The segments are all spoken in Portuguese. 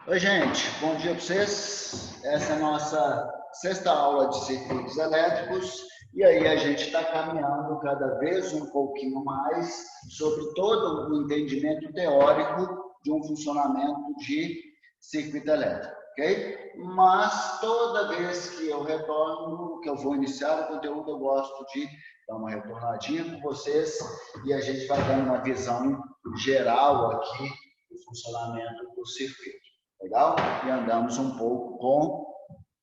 Oi, gente, bom dia para vocês. Essa é a nossa sexta aula de circuitos elétricos e aí a gente está caminhando cada vez um pouquinho mais sobre todo o entendimento teórico de um funcionamento de circuito elétrico, ok? Mas toda vez que eu retorno, que eu vou iniciar o conteúdo, eu gosto de dar uma retornadinha com vocês e a gente vai dando uma visão geral aqui do funcionamento do circuito. Legal? E andamos um pouco com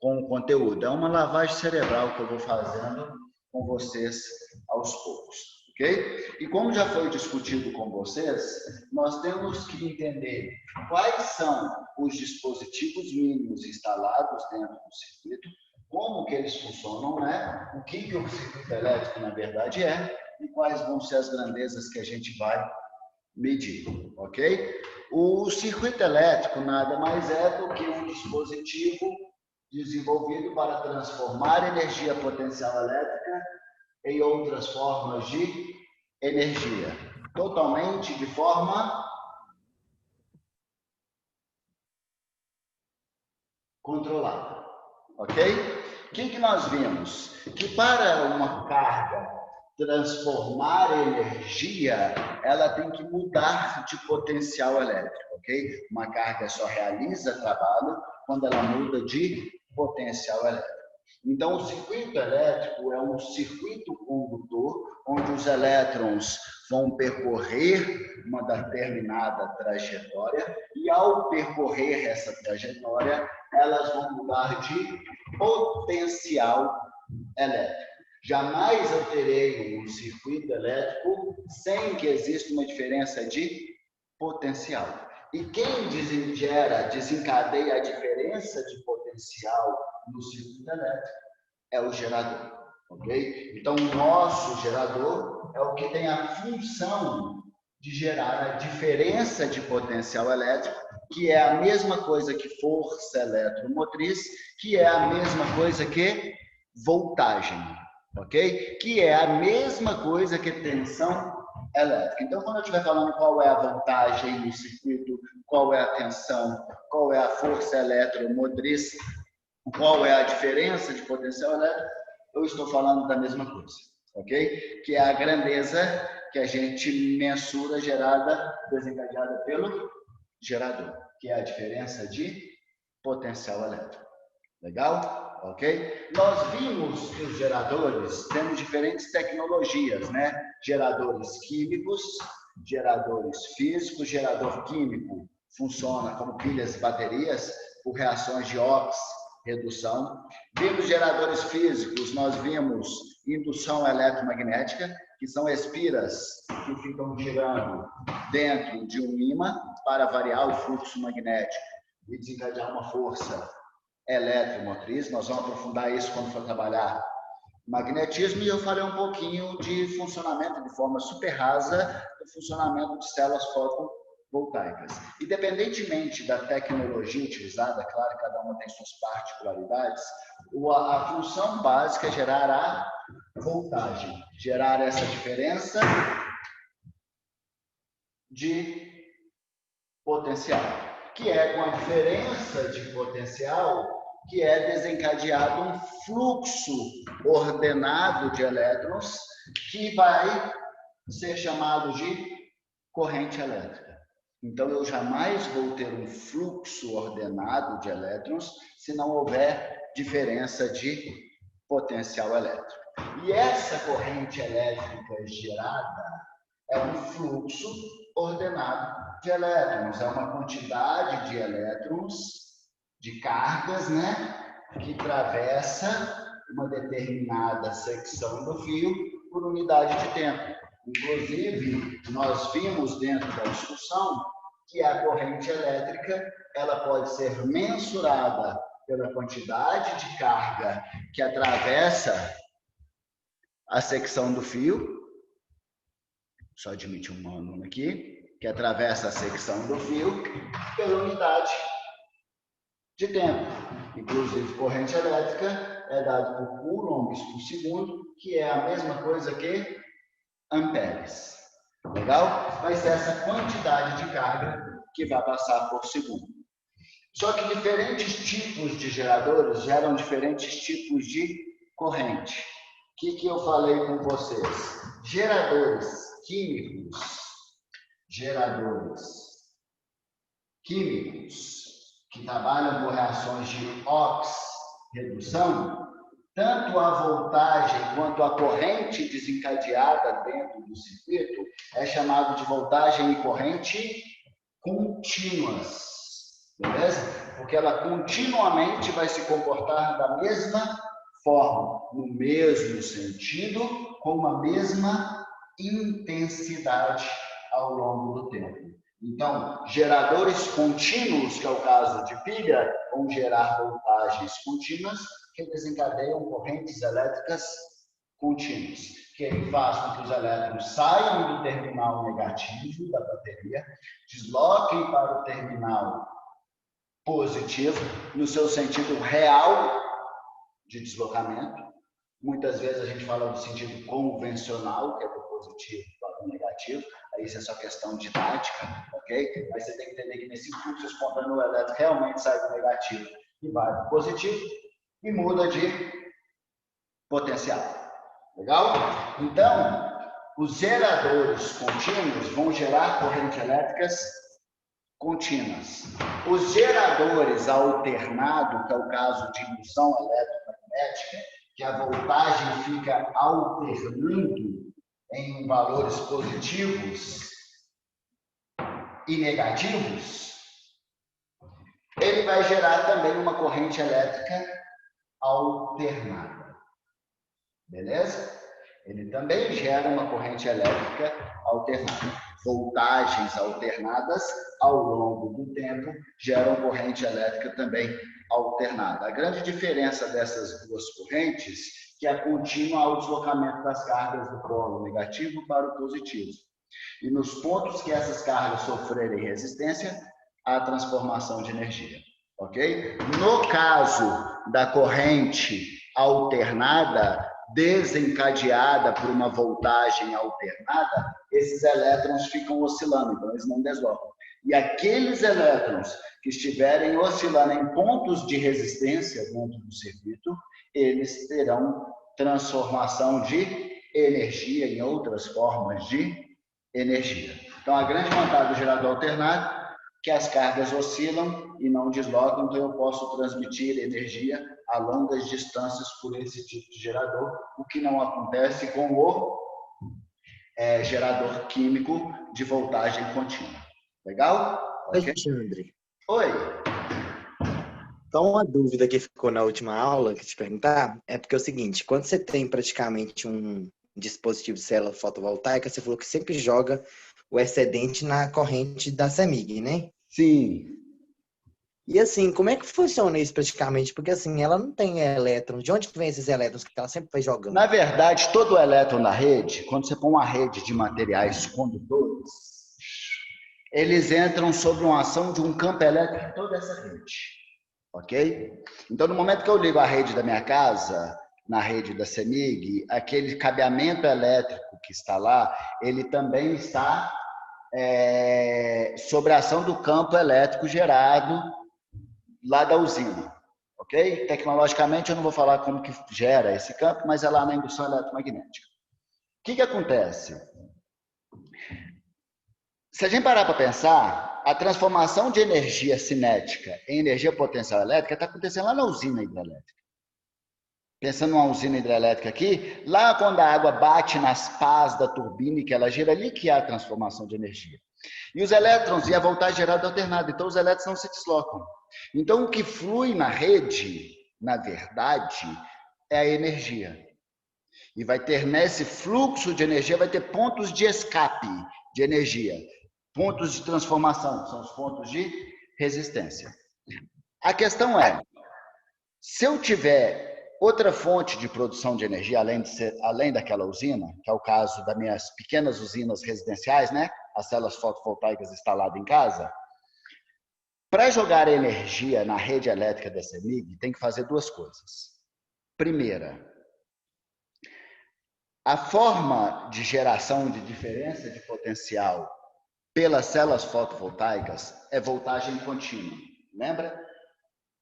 o conteúdo. É uma lavagem cerebral que eu vou fazendo com vocês aos poucos, ok? E como já foi discutido com vocês, nós temos que entender quais são os dispositivos mínimos instalados dentro do circuito, como que eles funcionam, né? O que o circuito elétrico, na verdade, é, e quais vão ser as grandezas que a gente vai medir, ok? O circuito elétrico nada mais é do que um dispositivo desenvolvido para transformar energia potencial elétrica em outras formas de energia, totalmente de forma controlada, ok? O que nós vimos? Que para uma carga transformar energia, ela tem que mudar de potencial elétrico, ok? Uma carga só realiza trabalho quando ela muda de potencial elétrico. Então, o circuito elétrico é um circuito condutor onde os elétrons vão percorrer uma determinada trajetória e, ao percorrer essa trajetória, elas vão mudar de potencial elétrico. Jamais eu terei um circuito elétrico sem que exista uma diferença de potencial. E quem desencadeia a diferença de potencial no circuito elétrico é o gerador, ok? Então, o nosso gerador é o que tem a função de gerar a diferença de potencial elétrico, que é a mesma coisa que força eletromotriz, que é a mesma coisa que voltagem, ok? Que é a mesma coisa que tensão elétrica. Então, quando eu estiver falando qual é a vantagem no circuito, qual é a tensão, qual é a força eletromotriz, qual é a diferença de potencial elétrico, eu estou falando da mesma coisa, ok? Que é a grandeza que a gente mensura desencadeada pelo gerador, que é a diferença de potencial elétrico. Legal? Ok? Nós vimos que os geradores temos diferentes tecnologias, né? Geradores químicos, geradores físicos. Gerador químico funciona como pilhas e baterias por reações de Ox, redução. Vimos geradores físicos, nós vimos indução eletromagnética, que são espiras que ficam girando dentro de um ímã para variar o fluxo magnético e desencadear uma força eletromotriz. Nós vamos aprofundar isso quando for trabalhar magnetismo, e eu falei um pouquinho de funcionamento de forma super rasa do funcionamento de células fotovoltaicas. Independentemente da tecnologia utilizada, claro, cada uma tem suas particularidades, a função básica é gerar a voltagem, gerar essa diferença de potencial, que é com a diferença de potencial que é desencadeado um fluxo ordenado de elétrons que vai ser chamado de corrente elétrica. Então, eu jamais vou ter um fluxo ordenado de elétrons se não houver diferença de potencial elétrico. E essa corrente elétrica gerada é um fluxo ordenado de elétrons, é uma quantidade de elétrons, de cargas, né, que atravessa uma determinada secção do fio por unidade de tempo. Inclusive, nós vimos dentro da discussão que a corrente elétrica ela pode ser mensurada pela quantidade de carga que atravessa a secção do fio, só admitir um aluno aqui, que atravessa a secção do fio pela unidade de tempo. Inclusive, corrente elétrica é dada por coulombs por segundo, que é a mesma coisa que amperes. Legal? Vai ser essa quantidade de carga que vai passar por segundo. Só que diferentes tipos de geradores geram diferentes tipos de corrente. O que eu falei com vocês? Geradores químicos que trabalham com reações de ox-redução, tanto a voltagem quanto a corrente desencadeada dentro do circuito é chamado de voltagem e corrente contínuas, beleza? Porque ela continuamente vai se comportar da mesma forma, no mesmo sentido, com a mesma intensidade ao longo do tempo. Então, geradores contínuos, que é o caso de pilha, vão gerar voltagens contínuas que desencadeiam correntes elétricas contínuas, que faz com que os elétrons saiam do terminal negativo da bateria, desloquem para o terminal positivo, no seu sentido real de deslocamento. Muitas vezes a gente fala do sentido convencional, que é do positivo para o negativo. Aí isso é só questão didática, ok? Mas você tem que entender que nesse fluxo espontâneo o elétron realmente sai do negativo e vai para o positivo e muda de potencial. Legal? Então, os geradores contínuos vão gerar correntes elétricas contínuas. Os geradores alternados, que é o caso de indução eletromagnética, que a voltagem fica alternando em valores positivos e negativos, ele vai gerar também uma corrente elétrica alternada. Beleza? Ele também gera uma corrente elétrica alternada. Voltagens alternadas ao longo do tempo geram corrente elétrica também alternada. A grande diferença dessas duas correntes é que é contínua ao deslocamento das cargas do polo negativo para o positivo. E nos pontos que essas cargas sofrerem resistência, há transformação de energia. Ok? No caso da corrente alternada, desencadeada por uma voltagem alternada, esses elétrons ficam oscilando, então eles não deslocam. E aqueles elétrons que estiverem oscilando em pontos de resistência dentro do circuito, eles terão transformação de energia em outras formas de energia. Então, a grande vantagem do gerador alternado é que as cargas oscilam e não deslocam, então eu posso transmitir energia a longas distâncias por esse tipo de gerador, o que não acontece com o gerador químico de voltagem contínua. Legal? Alexandre. Oi. Então, uma dúvida que ficou na última aula, que te perguntar, é porque é o seguinte, quando você tem praticamente um dispositivo de célula fotovoltaica, você falou que sempre joga o excedente na corrente da CEMIG, né? Sim. E assim, como é que funciona isso praticamente? Porque assim, ela não tem elétrons. De onde vem esses elétrons que ela sempre vai jogando? Na verdade, todo elétron da rede, quando você põe uma rede de materiais condutores, eles entram sob uma ação de um campo elétrico em toda essa rede. Ok? Então, no momento que eu ligo a rede da minha casa, na rede da CEMIG, aquele cabeamento elétrico que está lá, ele também está sob a ação do campo elétrico gerado lá da usina. Ok? Tecnologicamente, eu não vou falar como que gera esse campo, mas é lá na indução eletromagnética. O que acontece? Se a gente parar para pensar, a transformação de energia cinética em energia potencial elétrica está acontecendo lá na usina hidrelétrica. Pensando numa usina hidrelétrica aqui, lá quando a água bate nas pás da turbina e que ela gira, ali que há a transformação de energia. E os elétrons e a voltagem gerada alternada, então os elétrons não se deslocam. Então o que flui na rede, na verdade, é a energia. E vai ter nesse fluxo de energia, vai ter pontos de escape de energia. Pontos de transformação, são os pontos de resistência. A questão é, se eu tiver outra fonte de produção de energia, além daquela usina, que é o caso das minhas pequenas usinas residenciais, né? As células fotovoltaicas instaladas em casa, para jogar energia na rede elétrica da CEMIG, tem que fazer duas coisas. Primeira, a forma de geração de diferença de potencial pelas células fotovoltaicas é voltagem contínua. Lembra?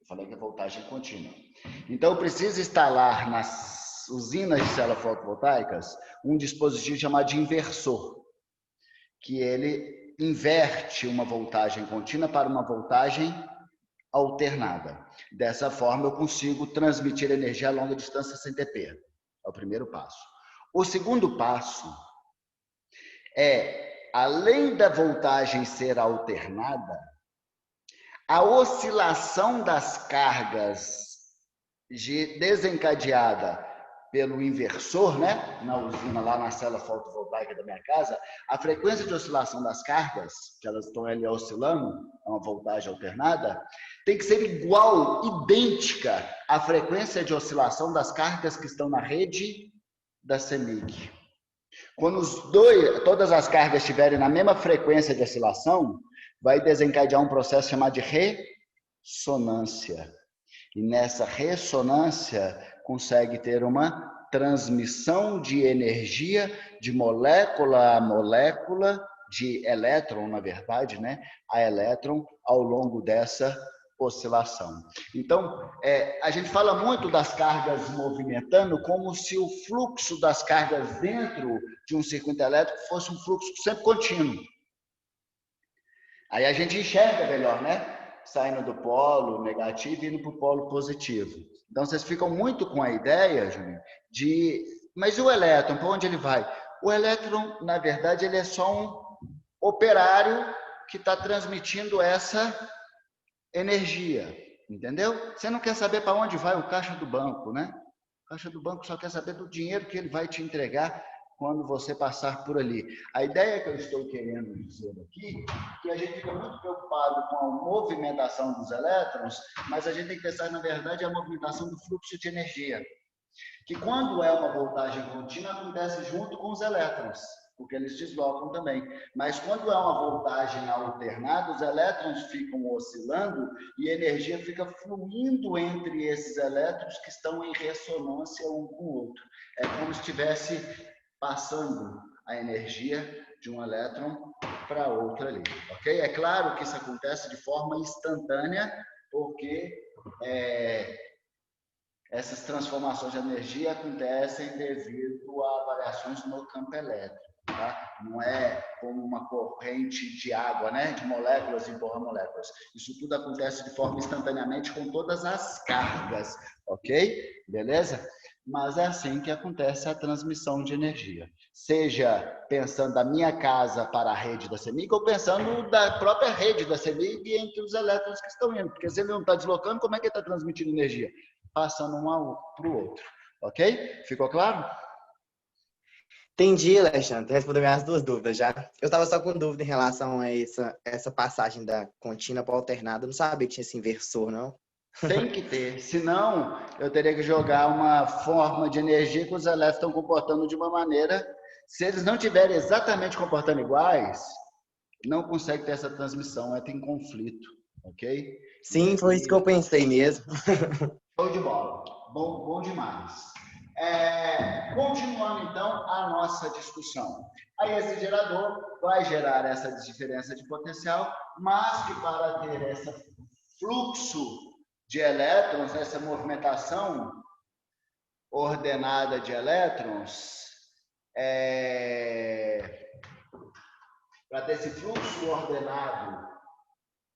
Falei que é voltagem contínua. Então, eu preciso instalar nas usinas de células fotovoltaicas um dispositivo chamado de inversor, que ele inverte uma voltagem contínua para uma voltagem alternada. Dessa forma, eu consigo transmitir energia a longa distância sem TP. É o primeiro passo. O segundo passo é, além da voltagem ser alternada, a oscilação das cargas desencadeada pelo inversor, né, na usina, lá na célula fotovoltaica da minha casa, a frequência de oscilação das cargas, que elas estão ali oscilando, é uma voltagem alternada, tem que ser igual, idêntica à frequência de oscilação das cargas que estão na rede da CEMIG. Quando todas as cargas estiverem na mesma frequência de oscilação, vai desencadear um processo chamado de ressonância. E nessa ressonância consegue ter uma transmissão de energia de molécula a molécula, de elétron, na verdade, né, a elétron, ao longo dessa oscilação. Então, a gente fala muito das cargas movimentando como se o fluxo das cargas dentro de um circuito elétrico fosse um fluxo sempre contínuo. Aí a gente enxerga melhor, né? Saindo do polo negativo e indo para o polo positivo. Então, vocês ficam muito com a ideia, Juninho, mas e o elétron, para onde ele vai? O elétron, na verdade, ele é só um operário que está transmitindo essa energia, entendeu? Você não quer saber para onde vai o caixa do banco, né? O caixa do banco só quer saber do dinheiro que ele vai te entregar quando você passar por ali. A ideia que eu estou querendo dizer aqui é que a gente fica muito preocupado com a movimentação dos elétrons, mas a gente tem que pensar, na verdade, a movimentação do fluxo de energia, que quando é uma voltagem contínua, acontece junto com os elétrons, porque eles deslocam também. Mas quando é uma voltagem alternada, os elétrons ficam oscilando e a energia fica fluindo entre esses elétrons que estão em ressonância um com o outro. É como se estivesse passando a energia de um elétron para outro ali, ok? É claro que isso acontece de forma instantânea, porque essas transformações de energia acontecem devido a variações no campo elétrico, tá? Não é como uma corrente de água, né? De moléculas empurra moléculas. Isso tudo acontece de forma instantaneamente com todas as cargas, ok? Beleza? Mas é assim que acontece a transmissão de energia. Seja pensando da minha casa para a rede da CEMIG ou pensando da própria rede da CEMIG entre os elétrons que estão indo. Porque se ele não está deslocando, como é que ele está transmitindo energia? Passando um para o outro. Ok? Ficou claro? Entendi, Alexandre. Respondeu minhas duas dúvidas já. Eu estava só com dúvida em relação a essa passagem da contínua para alternada. Eu não sabia que tinha esse inversor, não. Tem que ter, senão eu teria que jogar uma forma de energia que os elétrons estão comportando de uma maneira. Se eles não estiverem exatamente comportando iguais, não consegue ter essa transmissão, entra em conflito, ok? Sim, foi isso que eu pensei mesmo. Show de bola, bom demais. Continuando então a nossa discussão. Aí esse gerador vai gerar essa diferença de potencial, mas que para ter esse fluxo de elétrons, essa movimentação ordenada de elétrons, para ter esse fluxo ordenado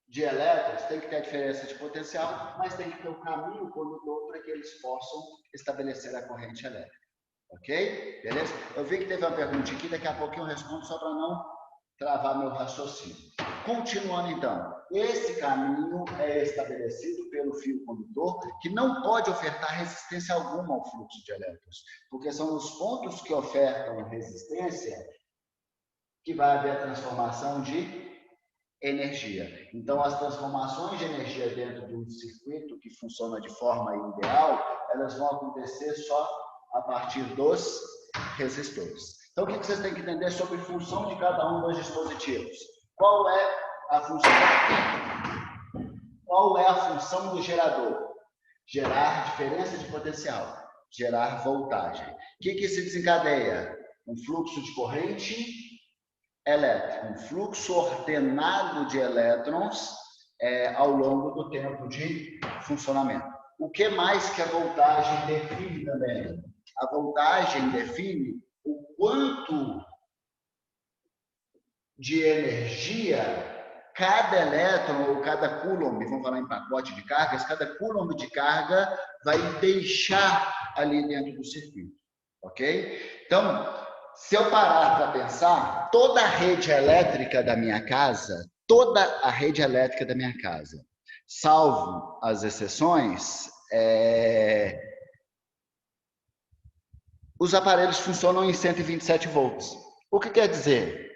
de elétrons, tem que ter a diferença de potencial, mas tem que ter o caminho condutor para que eles possam estabelecer a corrente elétrica. Ok? Beleza? Eu vi que teve uma pergunta aqui, daqui a pouquinho eu respondo só para não travar meu raciocínio. Continuando então, esse caminho é estabelecido pelo fio condutor, que não pode ofertar resistência alguma ao fluxo de elétrons, porque são os pontos que ofertam resistência que vai haver a transformação de energia. Então, as transformações de energia dentro de um circuito que funciona de forma ideal, elas vão acontecer só a partir dos resistores. Então, o que vocês têm que entender sobre a função de cada um dos dispositivos? Qual é a função do gerador? Gerar diferença de potencial, gerar voltagem. O que se desencadeia? Um fluxo de corrente elétrica, um fluxo ordenado de elétrons ao longo do tempo de funcionamento. O que mais que a voltagem define também? A voltagem define o quanto de energia cada elétron ou cada coulomb, vamos falar em pacote de cargas, cada coulomb de carga vai deixar ali dentro do circuito, ok? Então, se eu parar para pensar, toda a rede elétrica da minha casa, salvo as exceções, os aparelhos funcionam em 127 volts. O que quer dizer?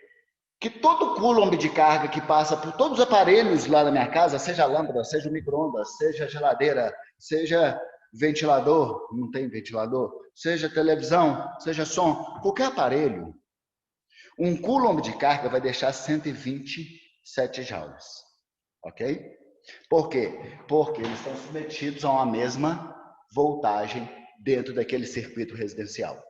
Que todo coulomb de carga que passa por todos os aparelhos lá na minha casa, seja lâmpada, seja micro-ondas, seja geladeira, seja ventilador, não tem ventilador, seja televisão, seja som, qualquer aparelho, um coulomb de carga vai deixar 127 joules, ok? Por quê? Porque eles estão submetidos a uma mesma voltagem dentro daquele circuito residencial.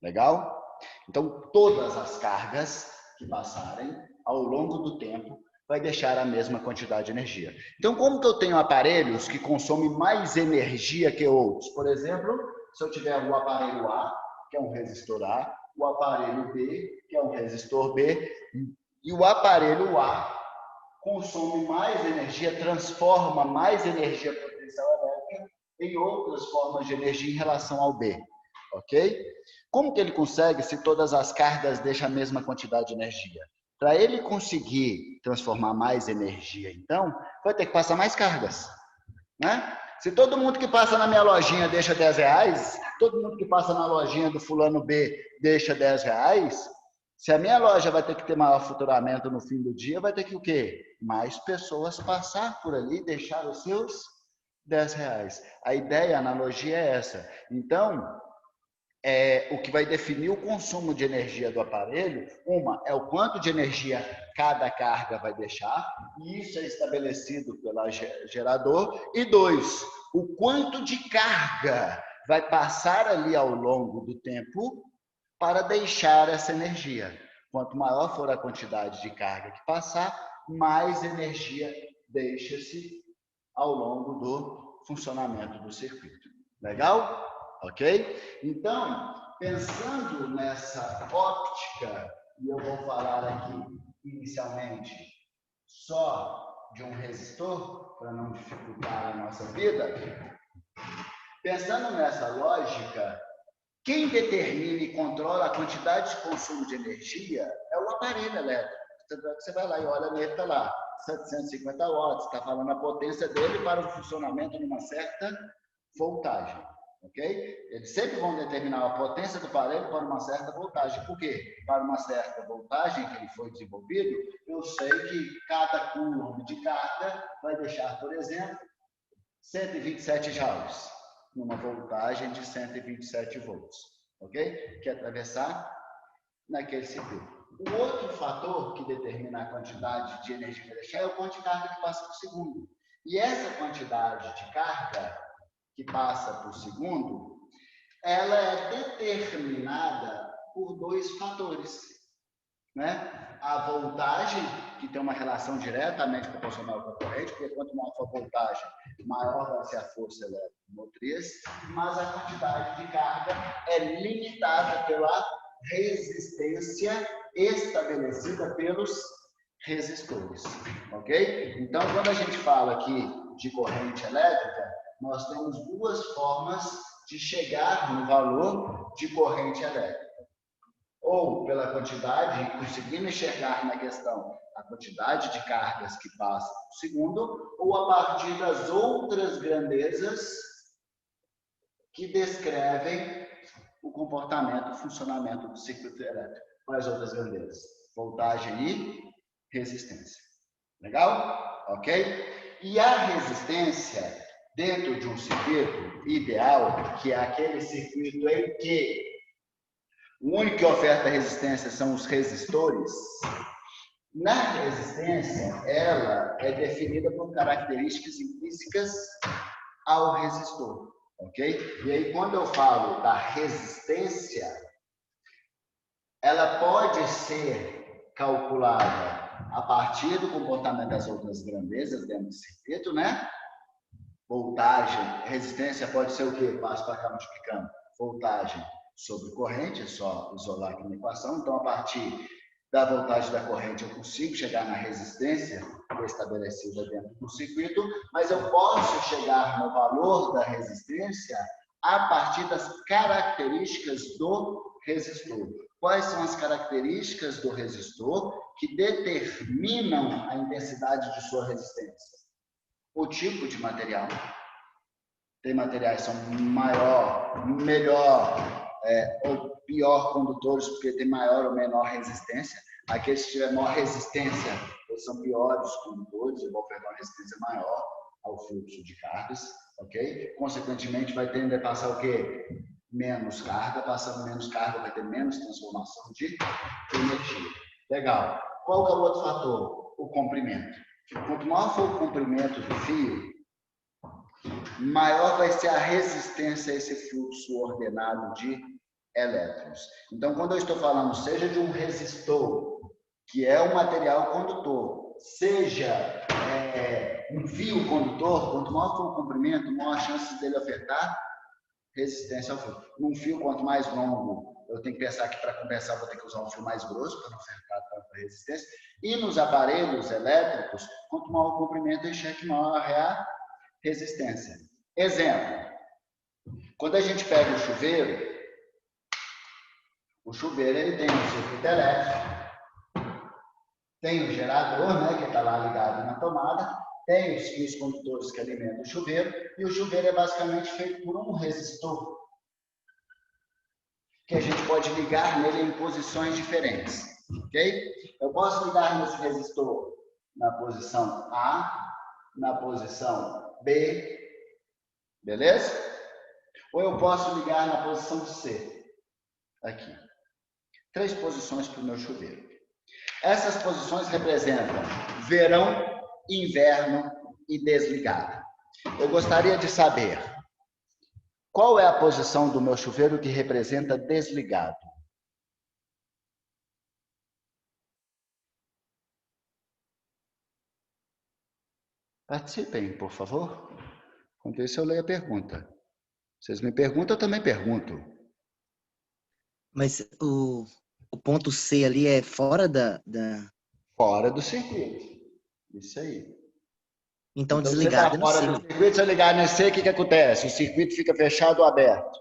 Legal? Então, todas as cargas que passarem ao longo do tempo vai deixar a mesma quantidade de energia. Então, como que eu tenho aparelhos que consomem mais energia que outros? Por exemplo, se eu tiver o aparelho A, que é um resistor A, o aparelho B, que é um resistor B, e o aparelho A consome mais energia, transforma mais energia potencial elétrica em outras formas de energia em relação ao B, ok? Como que ele consegue se todas as cargas deixam a mesma quantidade de energia? Para ele conseguir transformar mais energia, então, vai ter que passar mais cargas, né? Se todo mundo que passa na minha lojinha deixa R$10, todo mundo que passa na lojinha do fulano B deixa R$10, se a minha loja vai ter que ter maior faturamento no fim do dia, vai ter que o quê? Mais pessoas passar por ali e deixar os seus R$10. A ideia, a analogia é essa. Então, o que vai definir o consumo de energia do aparelho, é o quanto de energia cada carga vai deixar, e isso é estabelecido pelo gerador, e 2, o quanto de carga vai passar ali ao longo do tempo para deixar essa energia. Quanto maior for a quantidade de carga que passar, mais energia deixa-se ao longo do funcionamento do circuito. Legal? Ok? Então, pensando nessa óptica, e eu vou falar aqui inicialmente só de um resistor, para não dificultar a nossa vida, pensando nessa lógica, quem determina e controla a quantidade de consumo de energia é o aparelho elétrico. Você vai lá e olha nele, está lá, 750 watts, está falando a potência dele para o funcionamento de uma certa voltagem. Ok? Eles sempre vão determinar a potência do aparelho para uma certa voltagem. Por quê? Para uma certa voltagem que ele foi desenvolvido, eu sei que cada coulomb de carga vai deixar, por exemplo, 127 joules, numa voltagem de 127 volts. Ok? Que atravessar naquele circuito. O outro fator que determina a quantidade de energia que vai deixar é o quanto de carga que passa por segundo. E essa quantidade de carga que passa por segundo, ela é determinada por 2 fatores, né? A voltagem, que tem uma relação diretamente proporcional com a corrente, porque quanto maior for a voltagem, maior vai ser a força eletromotriz, mas a quantidade de carga é limitada pela resistência estabelecida pelos resistores, ok? Então, quando a gente fala aqui de corrente elétrica, nós temos 2 formas de chegar no valor de corrente elétrica. Ou pela quantidade, conseguindo enxergar na questão a quantidade de cargas que passam por segundo, ou a partir das outras grandezas que descrevem o comportamento, o funcionamento do circuito elétrico. Quais outras grandezas? Voltagem e resistência. Legal? Ok? E a resistência, dentro de um circuito ideal, que é aquele circuito em que o único que oferta resistência são os resistores, na resistência, ela é definida por características intrínsecas ao resistor, ok? E aí, quando eu falo da resistência, ela pode ser calculada A partir do comportamento das outras grandezas dentro do circuito, né? Voltagem, resistência pode ser o quê? Passo para cá multiplicando. Voltagem sobre corrente, é só isolar aqui na equação. Então, a partir da voltagem da corrente, eu consigo chegar na resistência estabelecida dentro do circuito, mas eu posso chegar no valor da resistência a partir das características do resistor. Quais são as características do resistor que determinam a intensidade de sua resistência? O tipo de material. Tem materiais que são maior, melhor ou pior condutores, porque tem maior ou menor resistência. Aqueles que tiverem maior resistência, eles são piores condutores, e vão perder uma resistência maior ao fluxo de cargas, ok? Consequentemente, vai tender a passar o quê? Menos carga. Passando menos carga, vai ter menos transformação de energia. Legal. Qual que é o outro fator? O comprimento. Quanto maior for o comprimento do fio, maior vai ser a resistência a esse fluxo ordenado de elétrons. Então, quando eu estou falando, seja de um resistor, que é um material condutor, seja um fio condutor, quanto maior for o comprimento, maior a chance dele afetar resistência ao fio. Num fio, quanto mais longo, eu tenho que pensar que para compensar vou ter que usar um fio mais grosso para não afetar tanta resistência. E nos aparelhos elétricos, quanto maior o comprimento, maior é a resistência. Exemplo, quando a gente pega o chuveiro ele tem um circuito elétrico, tem o gerador, né, que está lá ligado na tomada, tem os fios condutores que alimentam o chuveiro, e o chuveiro é basicamente feito por um resistor, que a gente pode ligar nele em posições diferentes, ok? Eu posso ligar nesse resistor na posição A, na posição B, beleza? Ou eu posso ligar na posição C, aqui. 3 posições para o meu chuveiro. Essas posições representam verão, inverno e desligado. Eu gostaria de saber qual é a posição do meu chuveiro que representa desligado. Participem, por favor. Enquanto isso, eu leio a pergunta. Vocês me perguntam, eu também pergunto. Mas o ponto C ali é fora da... Fora do circuito. Isso aí. Então, Então, desligado você no está fora C. do circuito, se eu ligar nesse, o que acontece? O circuito fica fechado ou aberto?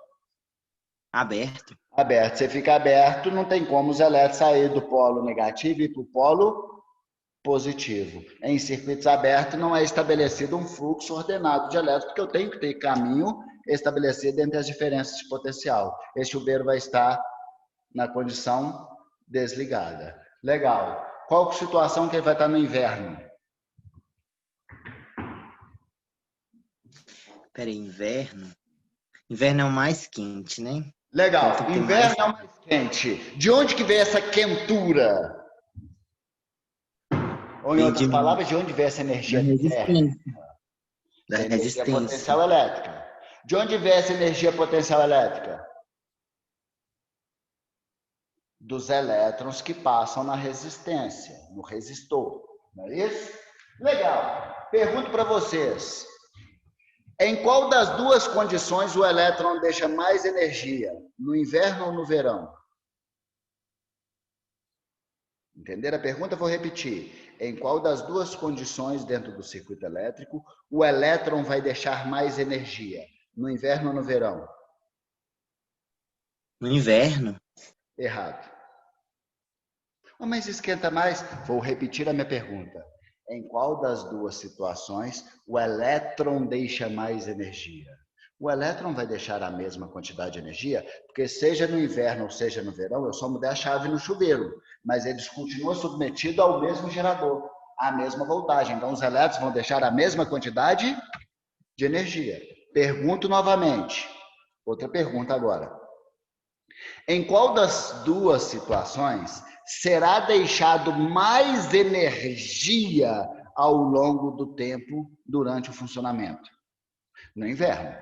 Aberto. Aberto. Você fica aberto, não tem como os elétrons sair do polo negativo e para o polo positivo. Em circuitos abertos não é estabelecido um fluxo ordenado de elétrons, porque eu tenho que ter caminho estabelecido entre as diferenças de potencial. Esse chuveiro vai estar na condição desligada. Legal. Qual situação que ele vai estar no inverno? Peraí, inverno? Inverno é o mais quente, né? Legal. Então, tem que ter Inverno é o mais quente. De onde que vem essa quentura? Ou, em Vem outras palavras, de onde vem essa da energia térmica? resistência. Da Essa energia resistência. potencial elétrica. De onde vem essa energia potencial elétrica? Dos elétrons que passam na resistência, no resistor. Não é isso? Legal. Pergunto para vocês. Em qual das duas condições o elétron deixa mais energia? No inverno ou no verão? Entenderam a pergunta? Vou repetir. Em qual das duas condições dentro do circuito elétrico o elétron vai deixar mais energia? No inverno ou no verão? No inverno. Errado. Mas esquenta mais? Vou repetir a minha pergunta. Em qual das duas situações o elétron deixa mais energia? O elétron vai deixar a mesma quantidade de energia, porque seja no inverno ou seja no verão, eu só mudei a chave no chuveiro, mas eles continuam submetidos ao mesmo gerador, à mesma voltagem. Então, os elétrons vão deixar a mesma quantidade de energia. Pergunto novamente. Outra pergunta agora. Em qual das duas situações será deixado mais energia ao longo do tempo durante o funcionamento? No inverno.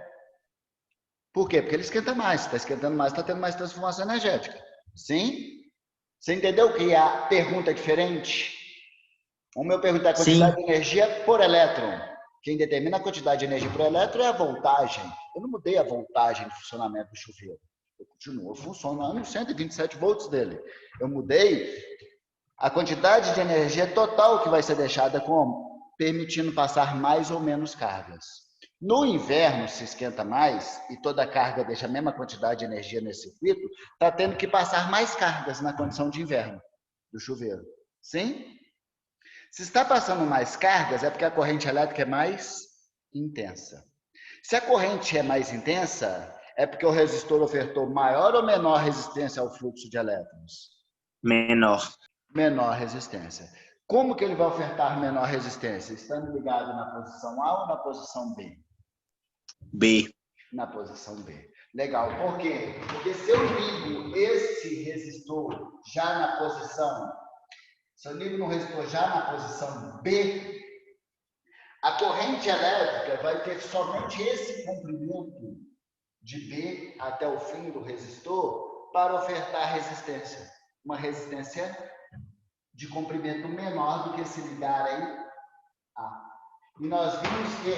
Por quê? Porque ele esquenta mais. Se está esquentando mais, está tendo mais transformação energética. Sim? Você entendeu que a pergunta é diferente? O meu pergunta é a quantidade de energia por elétron. Quem determina a quantidade de energia por elétron é a voltagem. Eu não mudei a voltagem de funcionamento do chuveiro. Eu continuo funcionando 127 volts dele. Eu mudei a quantidade de energia total que vai ser deixada como? Permitindo passar mais ou menos cargas. No inverno, se esquenta mais e toda a carga deixa a mesma quantidade de energia nesse circuito, está tendo que passar mais cargas na condição de inverno do chuveiro. Sim? Se está passando mais cargas, é porque a corrente elétrica é mais intensa. Se a corrente é mais intensa, é porque o resistor ofertou maior ou menor resistência ao fluxo de elétrons? Menor. Menor resistência. Como que ele vai ofertar menor resistência? Estando ligado na posição A ou na posição B? B. Na posição B. Legal. Por quê? Porque se eu ligo esse resistor já na posição, se eu ligo no resistor já na posição B, a corrente elétrica vai ter somente esse comprimento de B até o fim do resistor para ofertar resistência. Uma resistência de comprimento menor do que se ligar em A. E nós vimos que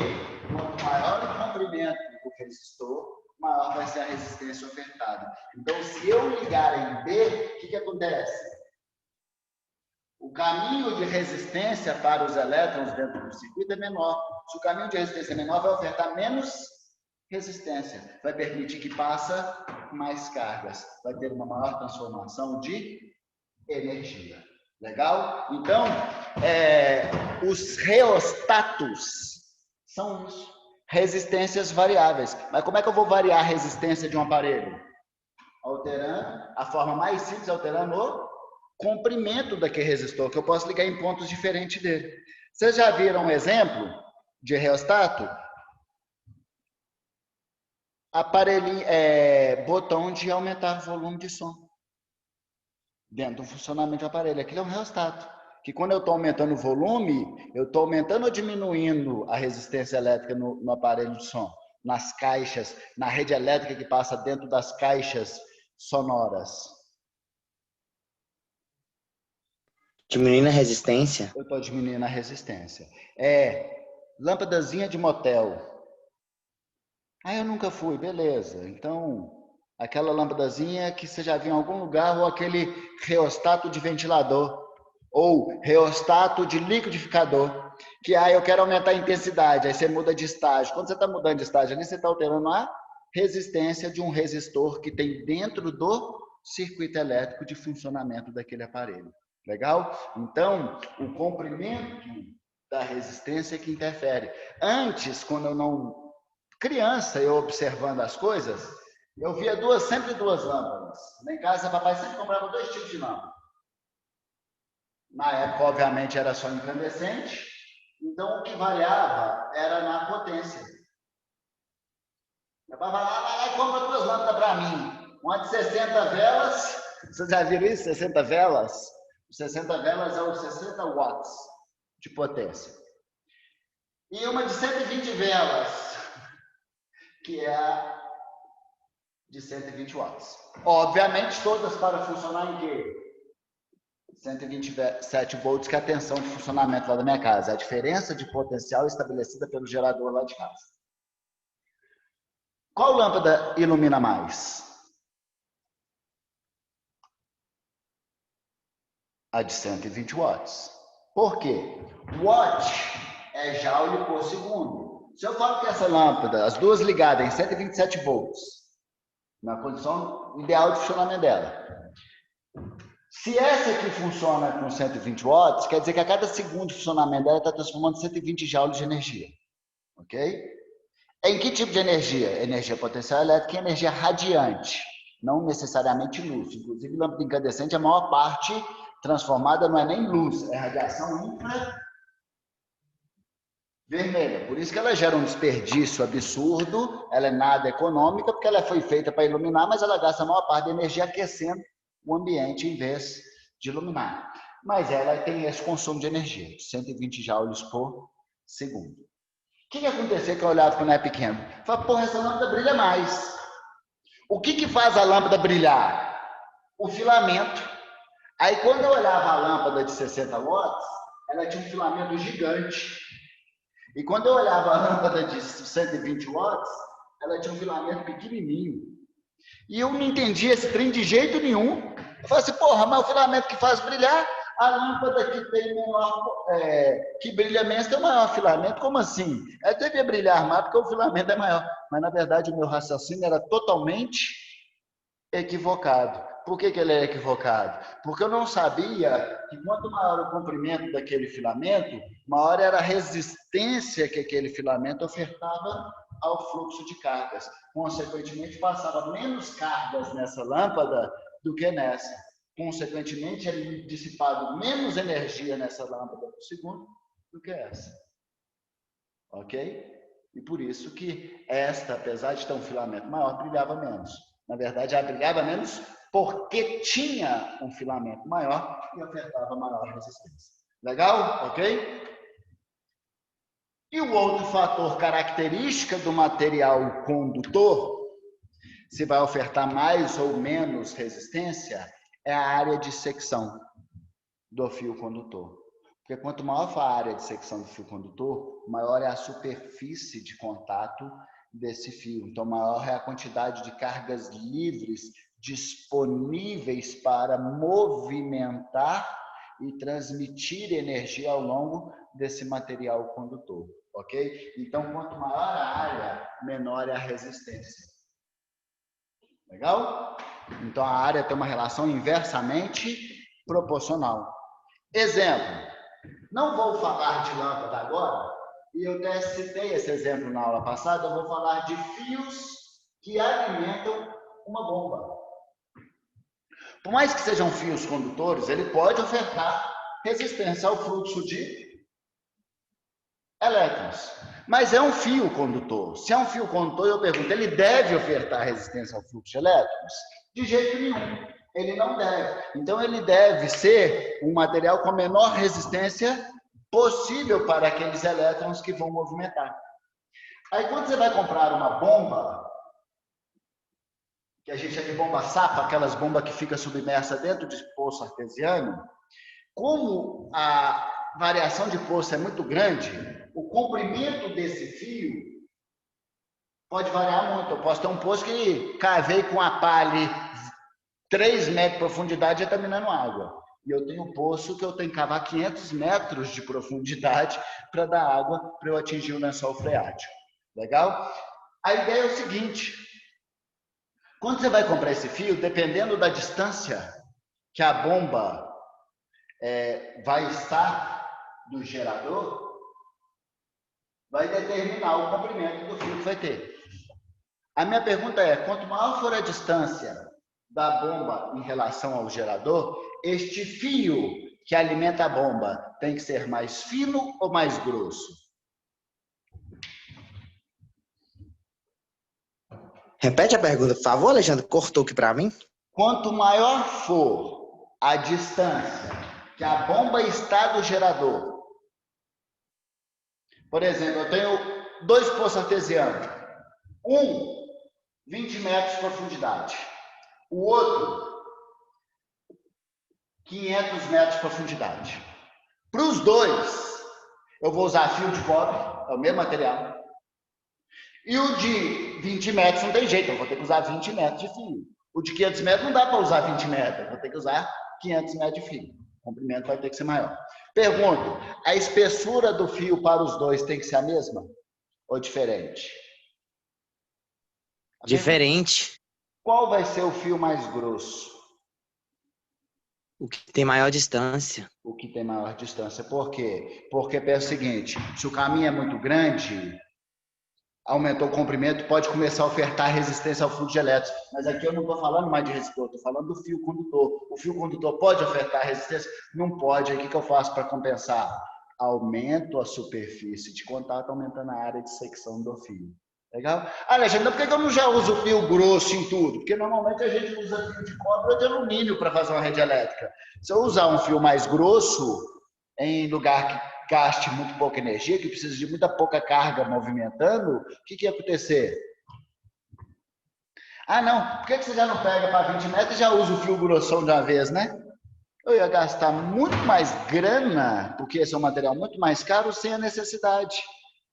quanto maior o comprimento do resistor, maior vai ser a resistência ofertada. Então, se eu ligar em B, o que acontece? O caminho de resistência para os elétrons dentro do circuito é menor. Se o caminho de resistência é menor, vai ofertar menos resistência. Vai permitir que passa mais cargas. Vai ter uma maior transformação de energia. Legal? Então, os reostatos são isso. Resistências variáveis. Mas como é que eu vou variar a resistência de um aparelho? Alterando, a forma mais simples, alterando o comprimento daquele resistor, que eu posso ligar em pontos diferentes dele. Vocês já viram um exemplo de reostato? Aparelhinho, botão de aumentar o volume de som dentro do funcionamento do aparelho. Aquilo é um reostato. Que quando eu estou aumentando o volume, eu estou aumentando ou diminuindo a resistência elétrica no aparelho de som, nas caixas, na rede elétrica que passa dentro das caixas sonoras. Diminuindo a resistência? Eu estou diminuindo a resistência. Lâmpadazinha de motel. Eu nunca fui, beleza. Então, aquela lâmpadazinha que você já viu em algum lugar, ou aquele reostato de ventilador, ou reostato de liquidificador, que eu quero aumentar a intensidade, aí você muda de estágio. Quando você está mudando de estágio ali, você está alterando a resistência de um resistor que tem dentro do circuito elétrico de funcionamento daquele aparelho. Legal? Então, o comprimento da resistência que interfere. Antes, quando eu não... Criança, eu observando as coisas, eu via sempre duas lâmpadas. Lá em casa, papai sempre comprava 2 tipos de lâmpada. Na época, obviamente, era só incandescente. Então, o que variava era na potência. Meu pai vai lá e compra 2 lâmpadas para mim. Uma de 60 velas. Vocês já viram isso? 60 velas? 60 velas é os 60 watts de potência. E uma de 120 velas, que é a de 120 watts. Obviamente, todas para funcionar em quê? 127 volts, que é a tensão de funcionamento lá da minha casa. A diferença de potencial estabelecida pelo gerador lá de casa. Qual lâmpada ilumina mais? A de 120 watts. Por quê? Watt é joule por segundo. Se eu falo que essa lâmpada, as duas ligadas em 127 volts, na condição ideal de funcionamento dela, se essa aqui funciona com 120 watts, quer dizer que a cada segundo de funcionamento dela está transformando 120 joules de energia. Ok? Em que tipo de energia? Energia potencial elétrica e energia radiante. Não necessariamente luz. Inclusive, lâmpada incandescente, a maior parte transformada não é nem luz, é radiação infravermelha. Por isso que ela gera um desperdício absurdo, ela é nada econômica, porque ela foi feita para iluminar, mas ela gasta a maior parte da energia aquecendo o ambiente em vez de iluminar. Mas ela tem esse consumo de energia, 120 joules por segundo. O que aconteceu que eu olhava quando eu era pequeno? Eu falei, porra, essa lâmpada brilha mais. O que faz a lâmpada brilhar? O filamento. Aí quando eu olhava a lâmpada de 60 watts, ela tinha um filamento gigante. E quando eu olhava a lâmpada de 120 watts, ela tinha um filamento pequenininho. E eu não entendia esse trem de jeito nenhum. Eu falei assim, porra, mas o filamento que faz brilhar, a lâmpada que tem menor, que brilha menos tem o maior filamento. Como assim? Ela devia brilhar mais porque o filamento é maior. Mas, na verdade, o meu raciocínio era totalmente equivocado. Por que ele é equivocado? Porque eu não sabia que quanto maior o comprimento daquele filamento, maior era a resistência que aquele filamento ofertava ao fluxo de cargas. Consequentemente, passava menos cargas nessa lâmpada do que nessa. Consequentemente, é dissipado menos energia nessa lâmpada por segundo do que essa. Ok? E por isso que esta, apesar de ter um filamento maior, brilhava menos. Na verdade, ela brilhava menos porque tinha um filamento maior e ofertava maior resistência. Legal? Ok? E o outro fator característica do material condutor, se vai ofertar mais ou menos resistência, é a área de secção do fio condutor. Porque quanto maior for a área de secção do fio condutor, maior é a superfície de contato desse fio. Então, maior é a quantidade de cargas livres disponíveis para movimentar e transmitir energia ao longo desse material condutor, ok? Então, quanto maior a área, menor é a resistência. Legal? Então, a área tem uma relação inversamente proporcional. Exemplo, não vou falar de lâmpada agora, e eu até citei esse exemplo na aula passada, eu vou falar de fios que alimentam uma bomba. Por mais que sejam fios condutores, ele pode ofertar resistência ao fluxo de elétrons. Mas é um fio condutor. Se é um fio condutor, eu pergunto, ele deve ofertar resistência ao fluxo de elétrons? De jeito nenhum. Ele não deve. Então, ele deve ser um material com a menor resistência possível para aqueles elétrons que vão movimentar. Aí, quando você vai comprar uma bomba, que a gente chama de bomba sapa, aquelas bombas que ficam submersas dentro de poço artesiano, como a variação de poço é muito grande, o comprimento desse fio pode variar muito. Eu posso ter um poço que cavei com a pá ali 3 metros de profundidade e está minando água. E eu tenho um poço que eu tenho que cavar 500 metros de profundidade para dar água para eu atingir o lençol freático. Legal? A ideia é o seguinte: quando você vai comprar esse fio, dependendo da distância que a bomba vai estar do gerador, vai determinar o comprimento do fio que vai ter. A minha pergunta é, quanto maior for a distância da bomba em relação ao gerador, este fio que alimenta a bomba tem que ser mais fino ou mais grosso? Repete a pergunta, por favor, Alexandre. Cortou aqui para mim. Quanto maior for a distância que a bomba está do gerador, por exemplo, eu tenho 2 poços artesianos, um 20 metros de profundidade, o outro 500 metros de profundidade. Para os dois, eu vou usar fio de cobre, é o mesmo material. E o de 20 metros não tem jeito, eu vou ter que usar 20 metros de fio. O de 500 metros não dá para usar 20 metros, eu vou ter que usar 500 metros de fio. O comprimento vai ter que ser maior. Pergunto, a espessura do fio para os dois tem que ser a mesma ou diferente? Diferente. Qual vai ser o fio mais grosso? O que tem maior distância. O que tem maior distância. Por quê? Porque pensa o seguinte, se o caminho é muito grande, aumentou o comprimento, pode começar a ofertar resistência ao fluxo de elétrons. Mas aqui eu não estou falando mais de resistor, estou falando do fio condutor. O fio condutor pode ofertar resistência? Não pode. Aí o que eu faço para compensar? Aumento a superfície de contato, aumentando a área de secção do fio. Legal? Alexandre, por que eu não já uso fio grosso em tudo? Porque normalmente a gente usa fio de cobre ou de alumínio para fazer uma rede elétrica. Se eu usar um fio mais grosso, em lugar que gaste muito pouca energia, que precisa de muita pouca carga movimentando, o que ia acontecer? Ah, não, por que você já não pega para 20 metros e já usa o fio grossão de uma vez, né? eu ia gastar muito mais grana, porque esse é um material muito mais caro, sem a necessidade.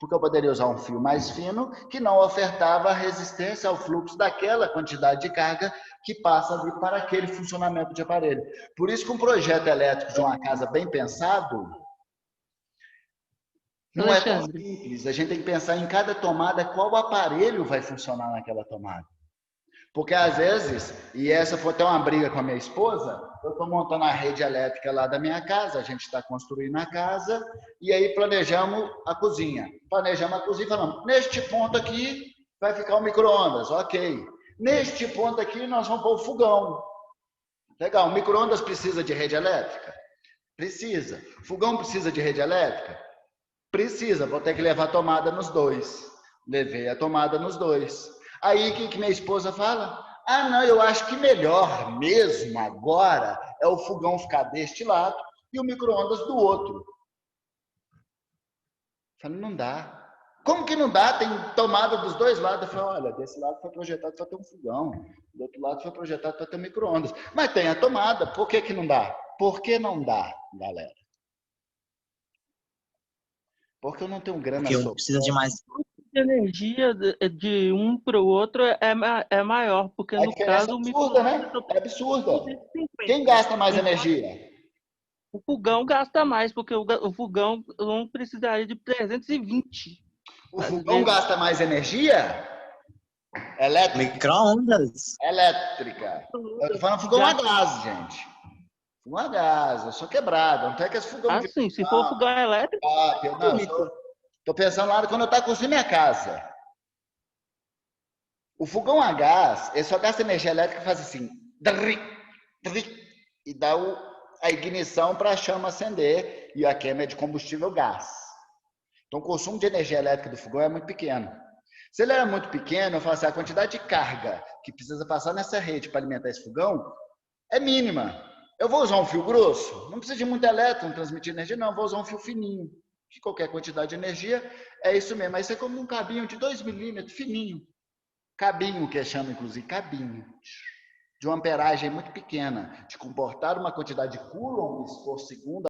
Porque eu poderia usar um fio mais fino, que não ofertava resistência ao fluxo daquela quantidade de carga que passa ali para aquele funcionamento de aparelho. Por isso que um projeto elétrico de uma casa bem pensado não é tão Alexandre, simples. A gente tem que pensar em cada tomada qual aparelho vai funcionar naquela tomada. Porque às vezes, e essa foi até uma briga com a minha esposa, eu estou montando a rede elétrica lá da minha casa, a gente está construindo a casa, e aí planejamos a cozinha. Planejamos a cozinha e falamos, neste ponto aqui vai ficar o micro-ondas, ok. Neste ponto aqui nós vamos pôr o fogão. Legal, o micro-ondas precisa de rede elétrica? Precisa. O fogão precisa de rede elétrica? Precisa, vou ter que levar a tomada nos dois. Levei a tomada nos dois. Aí o que minha esposa fala? Ah, não, eu acho que melhor mesmo agora é o fogão ficar deste lado e o micro-ondas do outro. Eu falei, não dá. Como que não dá? Tem tomada dos dois lados. Eu falei, olha, desse lado foi projetado para ter um fogão, do outro lado foi projetado para ter um micro-ondas. Mas tem a tomada, por que que não dá? Por que não dá, galera? Porque eu não tenho grana Porque um precisa de mais. a energia de um para o outro é maior, porque A no diferença é caso o absurda, né? É absurda. Quem gasta mais energia? O fogão gasta mais, porque o fogão não precisaria de 320. O fogão gasta mais energia? Elétrica. Micro-ondas. Elétrica. Eu tô falando fogão a gás, gente. Fogão a gás. Eu sou quebrado. Não tem aquele fogão de... Assim, se for fogão elétrico, Não, tô pensando lá quando eu tá construindo minha casa. O fogão a gás, ele só gasta energia elétrica e faz assim. E dá a ignição para a chama acender. E a queima é de combustível gás. Então, o consumo de energia elétrica do fogão é muito pequeno. Se ele era muito pequeno, eu falo assim, a quantidade de carga que precisa passar nessa rede para alimentar esse fogão é mínima. Eu vou usar um fio grosso? Não precisa de muito elétron transmitir energia, não. Eu vou usar um fio fininho. De qualquer quantidade de energia, é isso mesmo. Aí você come um cabinho de 2 milímetros, fininho. Cabinho, que chama, inclusive, cabinho. De uma amperagem muito pequena, de comportar uma quantidade de coulombs por segundo